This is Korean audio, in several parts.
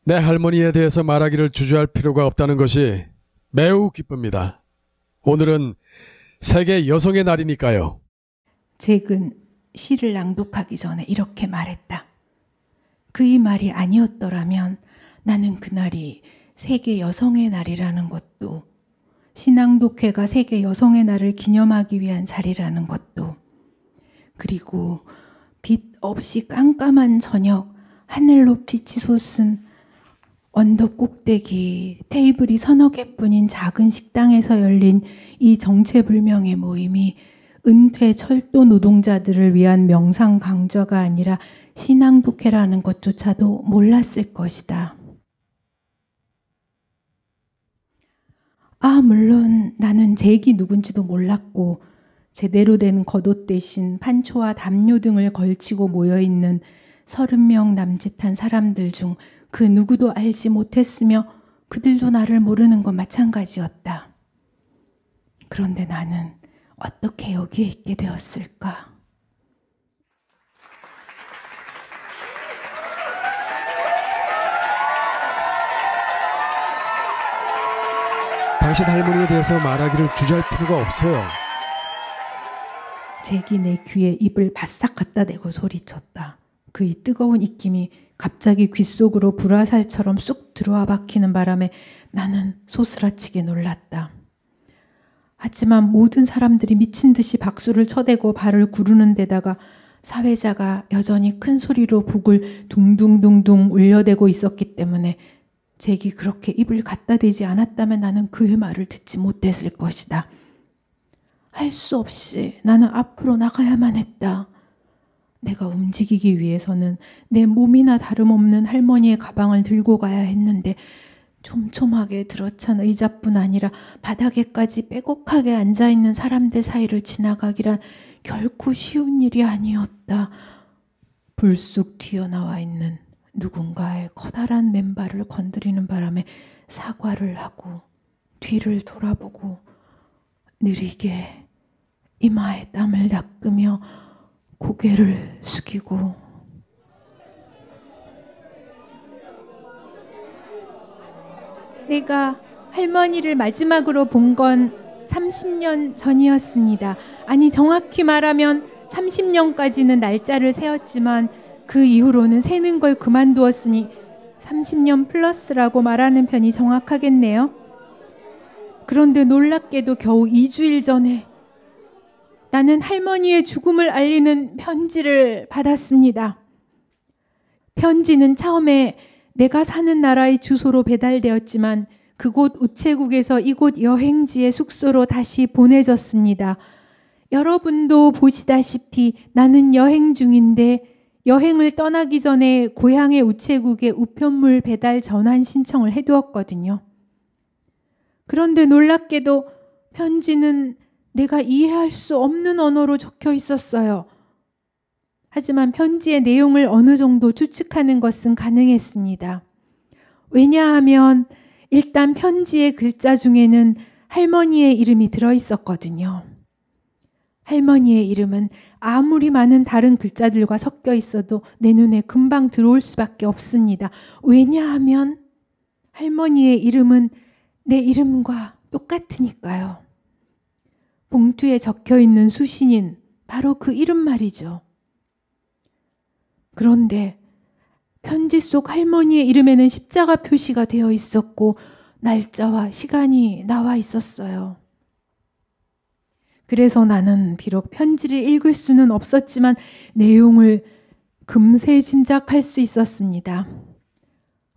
내 할머니에 대해서 말하기를 주저할 필요가 없다는 것이 매우 기쁩니다. 오늘은 세계 여성의 날이니까요. 잭은 시를 낭독하기 전에 이렇게 말했다. 그의 말이 아니었더라면 나는 그날이 세계 여성의 날이라는 것도, 시낭독회가 세계 여성의 날을 기념하기 위한 자리라는 것도, 그리고 빛 없이 깜깜한 저녁, 하늘로 빛이 솟은 언덕 꼭대기, 테이블이 서너 개뿐인 작은 식당에서 열린 이 정체불명의 모임이 은퇴 철도 노동자들을 위한 명상 강좌가 아니라 신앙독회라는 것조차도 몰랐을 것이다. 물론 나는 잭이 누군지도 몰랐고 제대로 된 겉옷 대신 판초와 담요 등을 걸치고 모여있는 30명 남짓한 사람들 중 그 누구도 알지 못했으며 그들도 나를 모르는 것 마찬가지였다. 그런데 나는 어떻게 여기에 있게 되었을까? 당신 할머니에 대해서 말하기를 주저할 필요가 없어요. 잭이 내 귀에 입을 바싹 갖다 대고 소리쳤다. 그의 뜨거운 입김이 갑자기 귓속으로 불화살처럼 쑥 들어와 박히는 바람에 나는 소스라치게 놀랐다. 하지만 모든 사람들이 미친 듯이 박수를 쳐대고 발을 구르는 데다가 사회자가 여전히 큰 소리로 북을 둥둥둥둥 울려대고 있었기 때문에 잭이 그렇게 입을 갖다 대지 않았다면 나는 그의 말을 듣지 못했을 것이다. 할 수 없이 나는 앞으로 나가야만 했다. 내가 움직이기 위해서는 내 몸이나 다름없는 할머니의 가방을 들고 가야 했는데 촘촘하게 들어찬 의자뿐 아니라 바닥에까지 빼곡하게 앉아있는 사람들 사이를 지나가기란 결코 쉬운 일이 아니었다. 불쑥 튀어나와 있는 누군가의 커다란 맨발을 건드리는 바람에 사과를 하고 뒤를 돌아보고 느리게 이마에 땀을 닦으며 고개를 숙이고 내가 할머니를 마지막으로 본 건 30년 전이었습니다. 아니 정확히 말하면 30년까지는 날짜를 세었지만 그 이후로는 세는 걸 그만두었으니 30년 플러스라고 말하는 편이 정확하겠네요. 그런데 놀랍게도 겨우 2주일 전에 나는 할머니의 죽음을 알리는 편지를 받았습니다. 편지는 처음에 내가 사는 나라의 주소로 배달되었지만 그곳 우체국에서 이곳 여행지의 숙소로 다시 보내졌습니다. 여러분도 보시다시피 나는 여행 중인데 여행을 떠나기 전에 고향의 우체국에 우편물 배달 전환 신청을 해두었거든요. 그런데 놀랍게도 편지는 내가 이해할 수 없는 언어로 적혀 있었어요. 하지만 편지의 내용을 어느 정도 추측하는 것은 가능했습니다. 왜냐하면 일단 편지의 글자 중에는 할머니의 이름이 들어있었거든요. 할머니의 이름은 아무리 많은 다른 글자들과 섞여 있어도 내 눈에 금방 들어올 수밖에 없습니다. 왜냐하면 할머니의 이름은 내 이름과 똑같으니까요. 봉투에 적혀 있는 수신인, 바로 그 이름 말이죠. 그런데 편지 속 할머니의 이름에는 십자가 표시가 되어 있었고 날짜와 시간이 나와 있었어요. 그래서 나는 비록 편지를 읽을 수는 없었지만 내용을 금세 짐작할 수 있었습니다.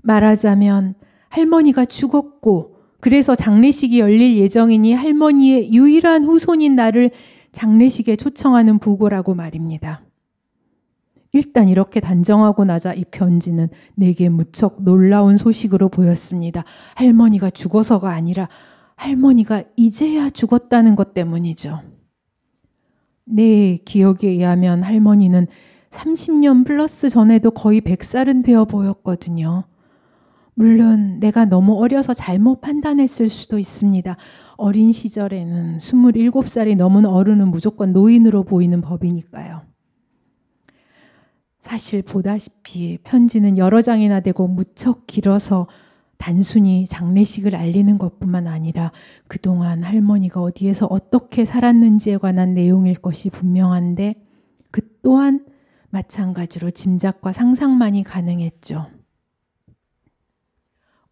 말하자면 할머니가 죽었고 그래서 장례식이 열릴 예정이니 할머니의 유일한 후손인 나를 장례식에 초청하는 부고라고 말입니다. 일단 이렇게 단정하고 나자 이 편지는 내게 무척 놀라운 소식으로 보였습니다. 할머니가 죽어서가 아니라 할머니가 이제야 죽었다는 것 때문이죠. 내 기억에 의하면 할머니는 30년 플러스 전에도 거의 100살은 되어 보였거든요. 물론 내가 너무 어려서 잘못 판단했을 수도 있습니다. 어린 시절에는 27살이 넘은 어른은 무조건 노인으로 보이는 법이니까요. 사실 보다시피 편지는 여러 장이나 되고 무척 길어서 단순히 장례식을 알리는 것뿐만 아니라 그동안 할머니가 어디에서 어떻게 살았는지에 관한 내용일 것이 분명한데 그 또한 마찬가지로 짐작과 상상만이 가능했죠.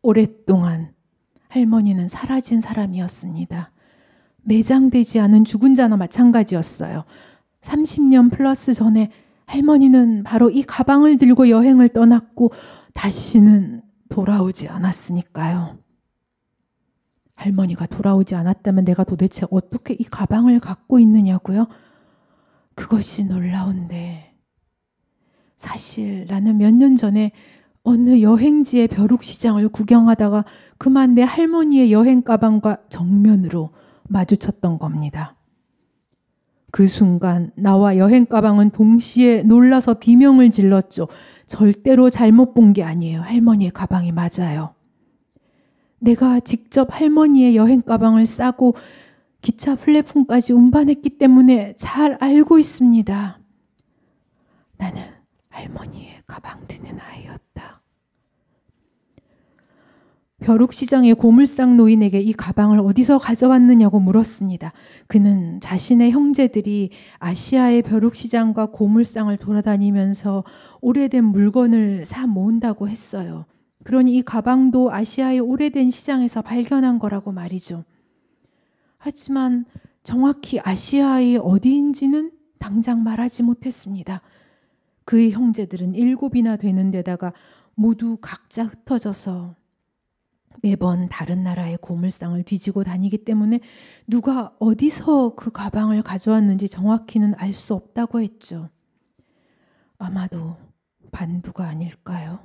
오랫동안 할머니는 사라진 사람이었습니다. 매장되지 않은 죽은 자나 마찬가지였어요. 30년 플러스 전에 할머니는 바로 이 가방을 들고 여행을 떠났고 다시는 돌아오지 않았으니까요. 할머니가 돌아오지 않았다면 내가 도대체 어떻게 이 가방을 갖고 있느냐고요? 그것이 놀라운데 사실 나는 몇 년 전에 어느 여행지의 벼룩시장을 구경하다가 그만 내 할머니의 여행 가방과 정면으로 마주쳤던 겁니다. 그 순간 나와 여행 가방은 동시에 놀라서 비명을 질렀죠. 절대로 잘못 본 게 아니에요. 할머니의 가방이 맞아요. 내가 직접 할머니의 여행 가방을 싸고 기차 플랫폼까지 운반했기 때문에 잘 알고 있습니다. 나는 할머니의 가방 드는 아이였다. 벼룩시장의 고물상 노인에게 이 가방을 어디서 가져왔느냐고 물었습니다. 그는 자신의 형제들이 아시아의 벼룩시장과 고물상을 돌아다니면서 오래된 물건을 사 모은다고 했어요. 그러니 이 가방도 아시아의 오래된 시장에서 발견한 거라고 말이죠. 하지만 정확히 아시아의 어디인지는 당장 말하지 못했습니다. 그의 형제들은 7이나 되는 데다가 모두 각자 흩어져서 매번 다른 나라의 고물상을 뒤지고 다니기 때문에 누가 어디서 그 가방을 가져왔는지 정확히는 알 수 없다고 했죠. 아마도 반두가 아닐까요?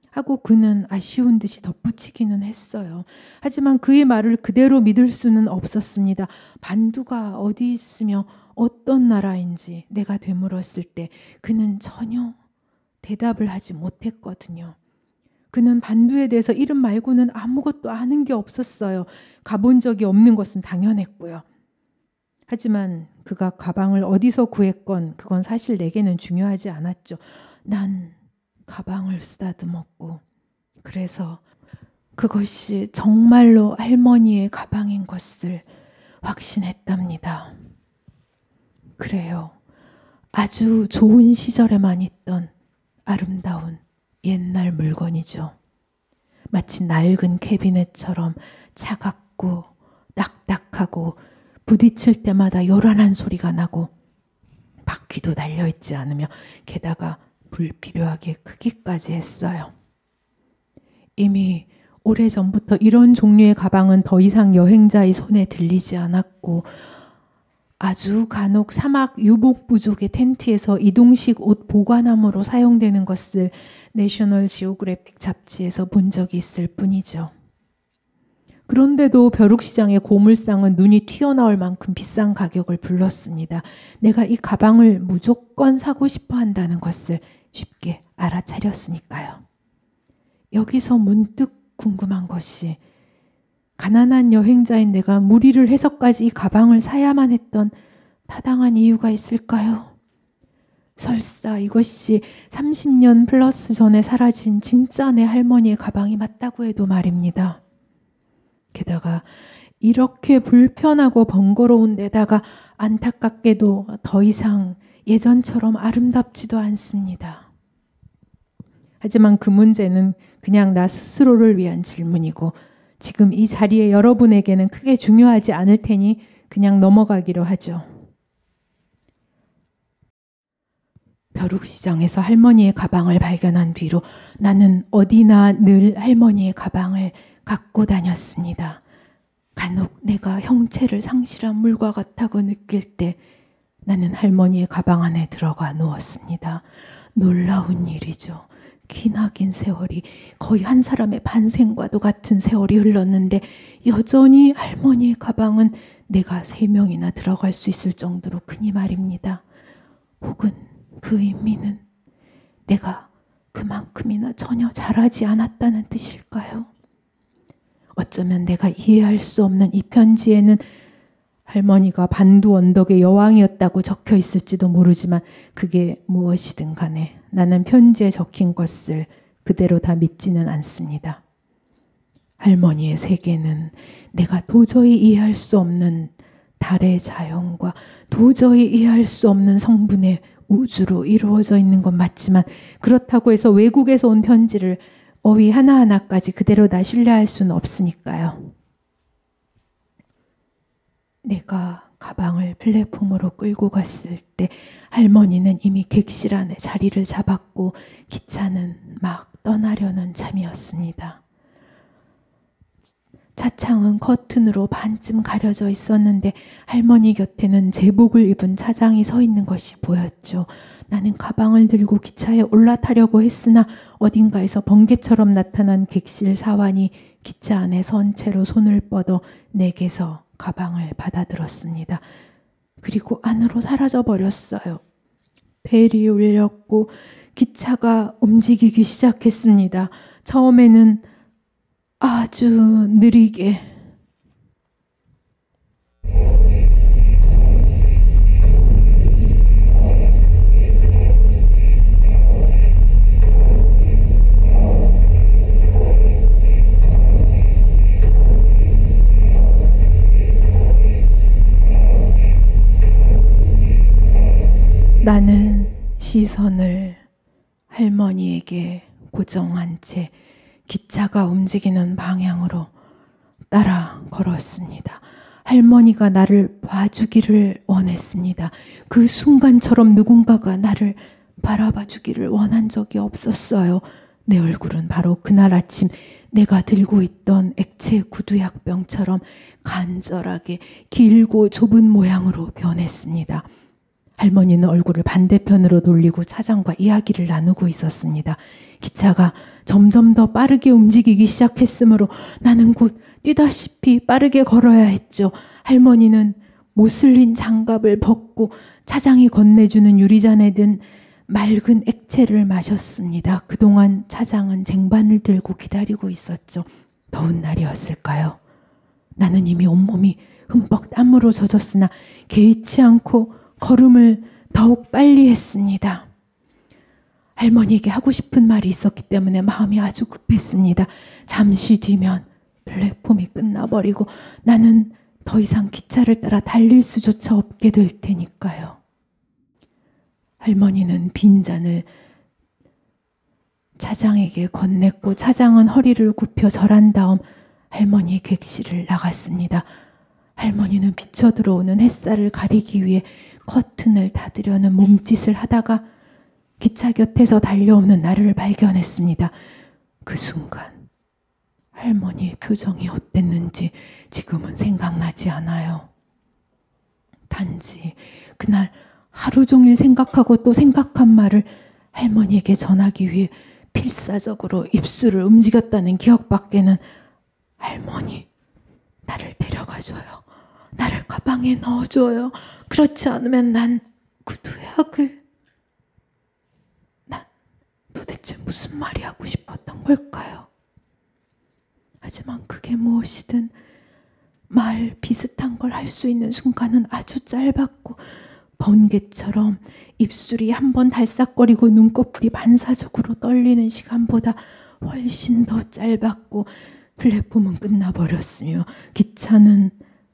하고 그는 아쉬운 듯이 덧붙이기는 했어요. 하지만 그의 말을 그대로 믿을 수는 없었습니다. 반두가 어디 있으며 어떤 나라인지 내가 되물었을 때 그는 전혀 대답을 하지 못했거든요. 그는 반두에 대해서 이름 말고는 아무것도 아는 게 없었어요. 가본 적이 없는 것은 당연했고요. 하지만 그가 가방을 어디서 구했건 그건 사실 내게는 중요하지 않았죠. 난 가방을 쓰다듬었고 그래서 그것이 정말로 할머니의 가방인 것을 확신했답니다. 그래요. 아주 좋은 시절에만 있던 아름다운 옛날 물건이죠. 마치 낡은 캐비넷처럼 차갑고 딱딱하고 부딪힐 때마다 요란한 소리가 나고 바퀴도 달려있지 않으며 게다가 불필요하게 크기까지 했어요. 이미 오래전부터 이런 종류의 가방은 더 이상 여행자의 손에 들리지 않았고 아주 간혹 사막 유복 부족의 텐트에서 이동식 옷 보관함으로 사용되는 것을 내셔널 지오그래픽 잡지에서 본 적이 있을 뿐이죠. 그런데도 벼룩시장의 고물상은 눈이 튀어나올 만큼 비싼 가격을 불렀습니다. 내가 이 가방을 무조건 사고 싶어 한다는 것을 쉽게 알아차렸으니까요. 여기서 문득 궁금한 것이 가난한 여행자인 내가 무리를 해서까지 이 가방을 사야만 했던 타당한 이유가 있을까요? 설사 이것이 30년 플러스 전에 사라진 진짜 내 할머니의 가방이 맞다고 해도 말입니다. 게다가 이렇게 불편하고 번거로운 데다가 안타깝게도 더 이상 예전처럼 아름답지도 않습니다. 하지만 그 문제는 그냥 나 스스로를 위한 질문이고 지금 이 자리에 여러분에게는 크게 중요하지 않을 테니 그냥 넘어가기로 하죠. 벼룩시장에서 할머니의 가방을 발견한 뒤로 나는 어디나 늘 할머니의 가방을 갖고 다녔습니다. 간혹 내가 형체를 상실한 물과 같다고 느낄 때 나는 할머니의 가방 안에 들어가 누웠습니다. 놀라운 일이죠. 기나긴 세월이 거의 한 사람의 반생과도 같은 세월이 흘렀는데 여전히 할머니의 가방은 내가 3명이나 들어갈 수 있을 정도로 크니 말입니다. 혹은 그 의미는 내가 그만큼이나 전혀 잘하지 않았다는 뜻일까요? 어쩌면 내가 이해할 수 없는 이 편지에는 할머니가 반두 언덕의 여왕이었다고 적혀 있을지도 모르지만 그게 무엇이든 간에 나는 편지에 적힌 것을 그대로 다 믿지는 않습니다. 할머니의 세계는 내가 도저히 이해할 수 없는 달의 자연과 도저히 이해할 수 없는 성분의 우주로 이루어져 있는 건 맞지만 그렇다고 해서 외국에서 온 편지를 어휘 하나하나까지 그대로 다 신뢰할 수는 없으니까요. 내가 가방을 플랫폼으로 끌고 갔을 때 할머니는 이미 객실 안에 자리를 잡았고 기차는 막 떠나려는 참이었습니다. 차창은 커튼으로 반쯤 가려져 있었는데 할머니 곁에는 제복을 입은 차장이 서 있는 것이 보였죠. 나는 가방을 들고 기차에 올라타려고 했으나 어딘가에서 번개처럼 나타난 객실 사환이 기차 안에 선 채로 손을 뻗어 내게서 가방을 받아들었습니다. 그리고 안으로 사라져 버렸어요. 벨이 울렸고 기차가 움직이기 시작했습니다. 처음에는 아주 느리게 나는 시선을 할머니에게 고정한 채 기차가 움직이는 방향으로 따라 걸었습니다. 할머니가 나를 봐주기를 원했습니다. 그 순간처럼 누군가가 나를 바라봐 주기를 원한 적이 없었어요. 내 얼굴은 바로 그날 아침 내가 들고 있던 액체 구두약병처럼 간절하게 길고 좁은 모양으로 변했습니다. 할머니는 얼굴을 반대편으로 돌리고 차장과 이야기를 나누고 있었습니다. 기차가 점점 더 빠르게 움직이기 시작했으므로 나는 곧 뛰다시피 빠르게 걸어야 했죠. 할머니는 모슬린 장갑을 벗고 차장이 건네주는 유리잔에 든 맑은 액체를 마셨습니다. 그동안 차장은 쟁반을 들고 기다리고 있었죠. 더운 날이었을까요? 나는 이미 온몸이 흠뻑 땀으로 젖었으나 개의치 않고 걸음을 더욱 빨리 했습니다. 할머니에게 하고 싶은 말이 있었기 때문에 마음이 아주 급했습니다. 잠시 뒤면 플랫폼이 끝나버리고 나는 더 이상 기차를 따라 달릴 수조차 없게 될 테니까요. 할머니는 빈잔을 차장에게 건넸고 차장은 허리를 굽혀 절한 다음 할머니의 객실을 나갔습니다. 할머니는 비쳐 들어오는 햇살을 가리기 위해 커튼을 닫으려는 몸짓을 하다가 기차 곁에서 달려오는 나를 발견했습니다. 그 순간 할머니의 표정이 어땠는지 지금은 생각나지 않아요. 단지 그날 하루 종일 생각하고 또 생각한 말을 할머니에게 전하기 위해 필사적으로 입술을 움직였다는 기억밖에는 할머니, 나를 데려가줘요. 나를 가방에 넣어줘요. 그렇지 않으면 난 구두약을... 난 도대체 무슨 말이 하고 싶었던 걸까요? 하지만 그게 무엇이든 말 비슷한 걸 할 수 있는 순간은 아주 짧았고 번개처럼 입술이 한번 달싹거리고 눈꺼풀이 반사적으로 떨리는 시간보다 훨씬 더 짧았고 플랫폼은 끝나버렸으며 기차는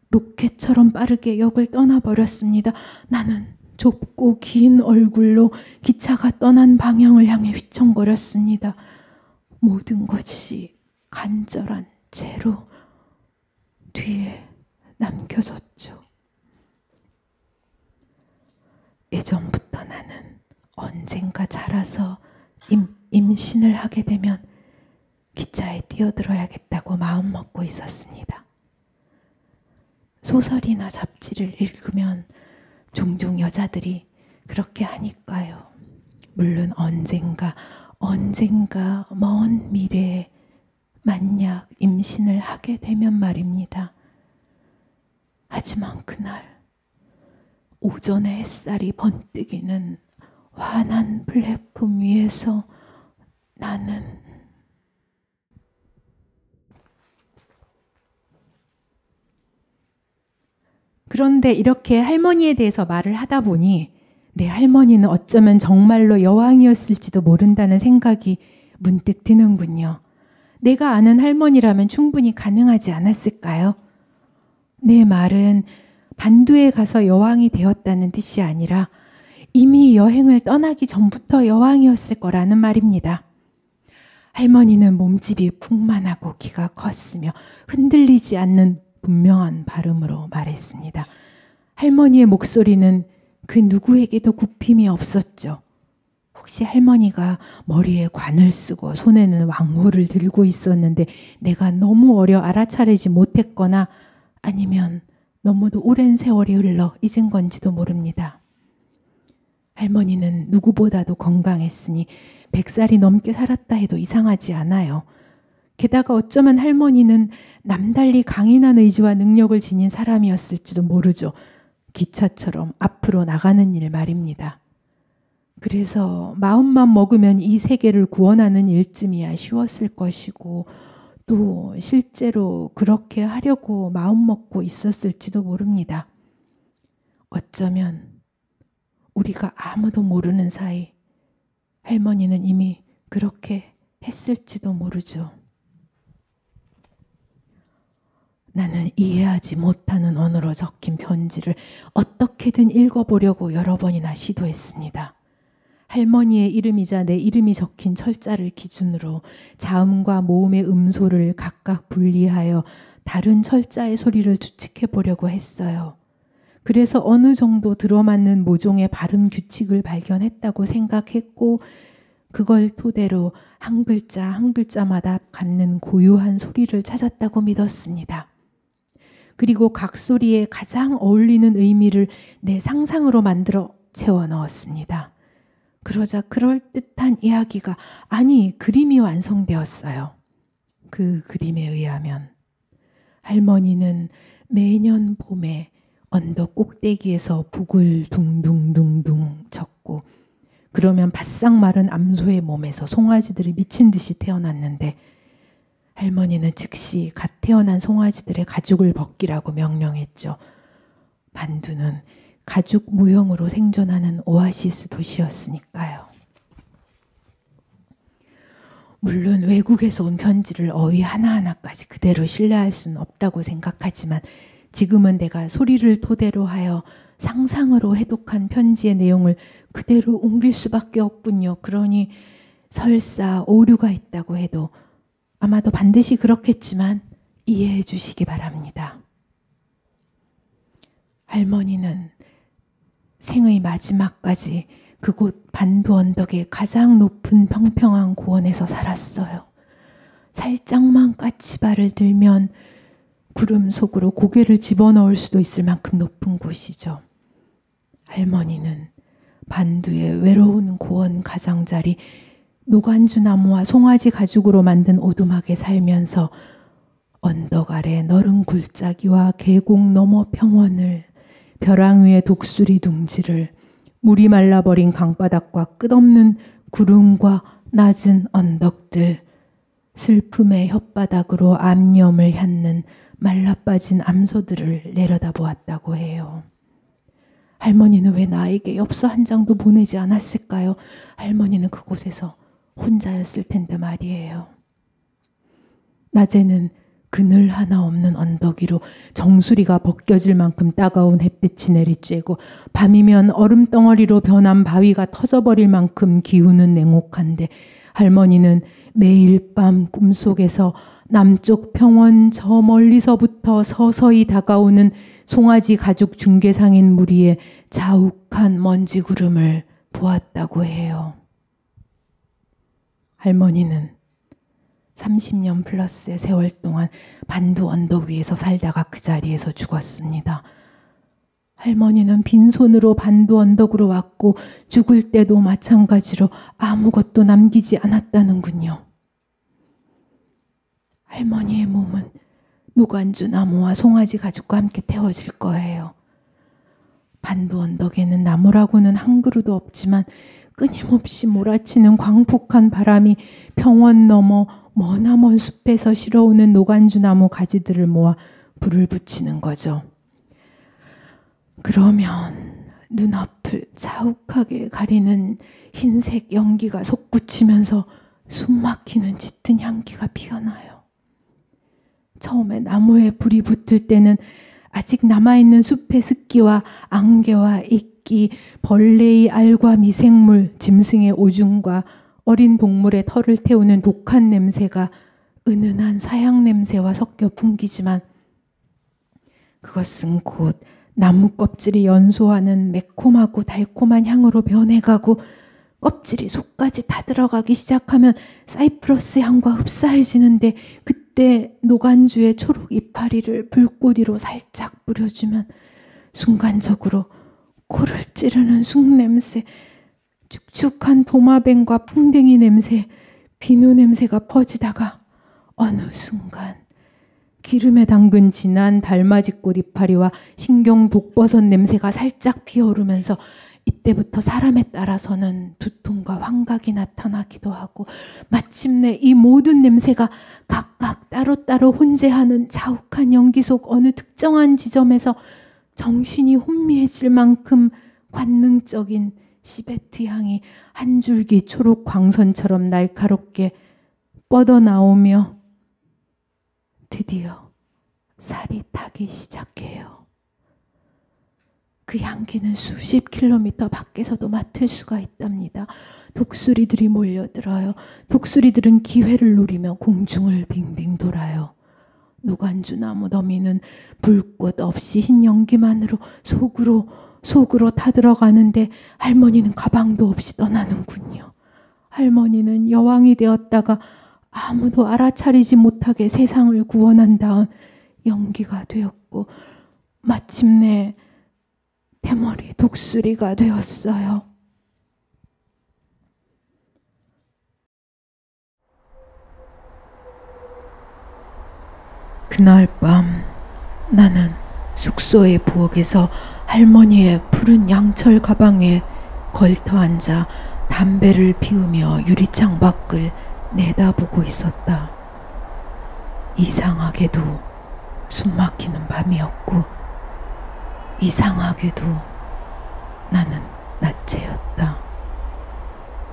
로켓처럼 빠르게 역을 떠나버렸습니다. 나는 좁고 긴 얼굴로 기차가 떠난 방향을 향해 휘청거렸습니다. 모든 것이 간절한 채로 뒤에 남겨졌죠. 예전부터 나는 언젠가 자라서 임신을 하게 되면 기차에 뛰어들어야겠다고 마음먹고 있었습니다. 소설이나 잡지를 읽으면 종종 여자들이 그렇게 하니까요. 물론 언젠가 먼 미래에 만약 임신을 하게 되면 말입니다. 하지만 그날 오전의 햇살이 번뜩이는 환한 플랫폼 위에서 나는 그런데 이렇게 할머니에 대해서 말을 하다 보니 내 할머니는 어쩌면 정말로 여왕이었을지도 모른다는 생각이 문득 드는군요. 내가 아는 할머니라면 충분히 가능하지 않았을까요? 내 말은 반두에 가서 여왕이 되었다는 뜻이 아니라 이미 여행을 떠나기 전부터 여왕이었을 거라는 말입니다. 할머니는 몸집이 풍만하고 키가 컸으며 흔들리지 않는 분명한 발음으로 말했습니다. 할머니의 목소리는 그 누구에게도 굽힘이 없었죠. 혹시 할머니가 머리에 관을 쓰고 손에는 왕호를 들고 있었는데 내가 너무 어려 알아차리지 못했거나 아니면 너무도 오랜 세월이 흘러 잊은 건지도 모릅니다. 할머니는 누구보다도 건강했으니 100살이 넘게 살았다 해도 이상하지 않아요. 게다가 어쩌면 할머니는 남달리 강인한 의지와 능력을 지닌 사람이었을지도 모르죠. 기차처럼 앞으로 나가는 일 말입니다. 그래서 마음만 먹으면 이 세계를 구원하는 일쯤이야 쉬웠을 것이고 또 실제로 그렇게 하려고 마음먹고 있었을지도 모릅니다. 어쩌면 우리가 아무도 모르는 사이 할머니는 이미 그렇게 했을지도 모르죠. 나는 이해하지 못하는 언어로 적힌 편지를 어떻게든 읽어보려고 여러 번이나 시도했습니다. 할머니의 이름이자 내 이름이 적힌 철자를 기준으로 자음과 모음의 음소를 각각 분리하여 다른 철자의 소리를 추측해 보려고 했어요. 그래서 어느 정도 들어맞는 모종의 발음 규칙을 발견했다고 생각했고 그걸 토대로 한 글자 한 글자마다 갖는 고유한 소리를 찾았다고 믿었습니다. 그리고 각 소리에 가장 어울리는 의미를 내 상상으로 만들어 채워 넣었습니다. 그러자 그럴듯한 이야기가 아니 그림이 완성되었어요. 그 그림에 의하면 할머니는 매년 봄에 언덕 꼭대기에서 북을 둥둥둥둥 쳤고 그러면 바싹 마른 암소의 몸에서 송아지들이 미친 듯이 태어났는데 할머니는 즉시 갓 태어난 송아지들의 가죽을 벗기라고 명령했죠. 반두는 가죽 무형으로 생존하는 오아시스 도시였으니까요. 물론 외국에서 온 편지를 어휘 하나하나까지 그대로 신뢰할 수는 없다고 생각하지만 지금은 내가 소리를 토대로 하여 상상으로 해독한 편지의 내용을 그대로 옮길 수밖에 없군요. 그러니 설사 오류가 있다고 해도 아마도 반드시 그렇겠지만 이해해 주시기 바랍니다. 할머니는 생의 마지막까지 그곳 반두 언덕의 가장 높은 평평한 고원에서 살았어요. 살짝만 까치발을 들면 구름 속으로 고개를 집어넣을 수도 있을 만큼 높은 곳이죠. 할머니는 반두의 외로운 고원 가장자리 노간주 나무와 송아지 가죽으로 만든 오두막에 살면서 언덕 아래 너른 굴짜기와 계곡 너머 평원을 벼랑 위의 독수리 둥지를 물이 말라버린 강바닥과 끝없는 구름과 낮은 언덕들 슬픔의 혓바닥으로 암염을 핥는 말라빠진 암소들을 내려다보았다고 해요. 할머니는 왜 나에게 엽서 한 장도 보내지 않았을까요? 할머니는 그곳에서 혼자였을 텐데 말이에요. 낮에는 그늘 하나 없는 언덕 위로 정수리가 벗겨질 만큼 따가운 햇빛이 내리쬐고 밤이면 얼음덩어리로 변한 바위가 터져버릴 만큼 기운은 냉혹한데 할머니는 매일 밤 꿈속에서 남쪽 평원 저 멀리서부터 서서히 다가오는 송아지 가죽 중계상인 무리의 자욱한 먼지 구름을 보았다고 해요. 할머니는 30년 플러스의 세월 동안 반두 언덕 위에서 살다가 그 자리에서 죽었습니다. 할머니는 빈손으로 반두 언덕으로 왔고 죽을 때도 마찬가지로 아무것도 남기지 않았다는군요. 할머니의 몸은 노간주 나무와 송아지 가죽과 함께 태워질 거예요. 반두 언덕에는 나무라고는 한 그루도 없지만 끊임없이 몰아치는 광폭한 바람이 평원 너머 머나먼 숲에서 실어오는 노간주 나무 가지들을 모아 불을 붙이는 거죠. 그러면 눈앞을 자욱하게 가리는 흰색 연기가 솟구치면서 숨막히는 짙은 향기가 피어나요. 처음에 나무에 불이 붙을 때는 아직 남아있는 숲의 습기와 안개와 이끼, 벌레의 알과 미생물, 짐승의 오줌과 어린 동물의 털을 태우는 독한 냄새가 은은한 사양 냄새와 섞여 풍기지만 그것은 곧 나무 껍질이 연소하는 매콤하고 달콤한 향으로 변해가고 껍질이 속까지 다 들어가기 시작하면 사이프러스 향과 흡사해지는데 그때 노간주의 초록 이파리를 불꽃 위로 살짝 뿌려주면 순간적으로 코를 찌르는 쑥냄새, 축축한 도마뱀과 풍뎅이 냄새, 비누 냄새가 퍼지다가 어느 순간 기름에 담근 진한 달맞이꽃 이파리와 신경 독버섯 냄새가 살짝 피어오르면서 이때부터 사람에 따라서는 두통과 환각이 나타나기도 하고 마침내 이 모든 냄새가 각각 따로따로 혼재하는 자욱한 연기 속 어느 특정한 지점에서 정신이 혼미해질 만큼 관능적인 시베트 향이 한 줄기 초록 광선처럼 날카롭게 뻗어나오며 드디어 살이 타기 시작해요. 그 향기는 수십 킬로미터 밖에서도 맡을 수가 있답니다. 독수리들이 몰려들어요. 독수리들은 기회를 노리며 공중을 빙빙 돌아요. 노간주 나무 너미는 불꽃 없이 흰 연기만으로 속으로 타들어가는데 할머니는 가방도 없이 떠나는군요. 할머니는 여왕이 되었다가 아무도 알아차리지 못하게 세상을 구원한 다음 연기가 되었고 마침내 대머리 독수리가 되었어요. 그날 밤 나는 숙소의 부엌에서 할머니의 푸른 양철 가방에 걸터 앉아 담배를 피우며 유리창 밖을 내다보고 있었다. 이상하게도 숨막히는 밤이었고 이상하게도 나는 낮체였다.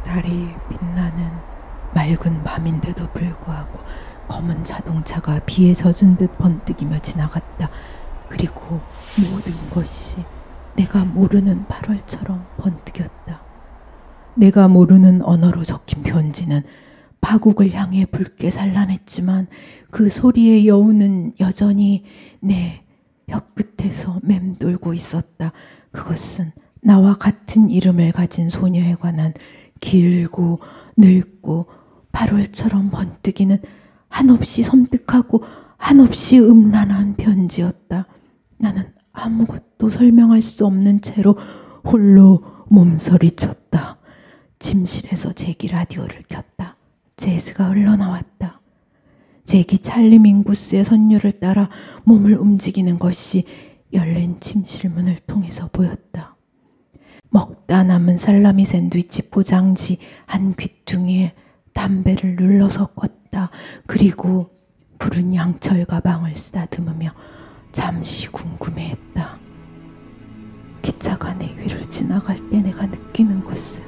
달이 빛나는 맑은 밤인데도 불구하고 검은 자동차가 비에 젖은 듯 번뜩이며 지나갔다. 그리고 모든 것이 내가 모르는 8월처럼 번뜩였다. 내가 모르는 언어로 적힌 편지는 파국을 향해 붉게 산란했지만 그 소리의 여우는 여전히 내 혀끝에서 맴돌고 있었다. 그것은 나와 같은 이름을 가진 소녀에 관한 길고 늙고 8월처럼 번뜩이는 한없이 섬뜩하고 한없이 음란한 편지였다. 나는 아무것도 설명할 수 없는 채로 홀로 몸서리쳤다. 침실에서 제기 라디오를 켰다. 재즈가 흘러나왔다. 제기 찰리 밍구스의 선율을 따라 몸을 움직이는 것이 열린 침실 문을 통해서 보였다. 먹다 남은 살라미 샌드위치 포장지 한 귀퉁이에 담배를 눌러서 껐다. 그리고 푸른 양철 가방을 쓰다듬으며 잠시 궁금해했다. 기차가 내 위를 지나갈 때 내가 느끼는 것을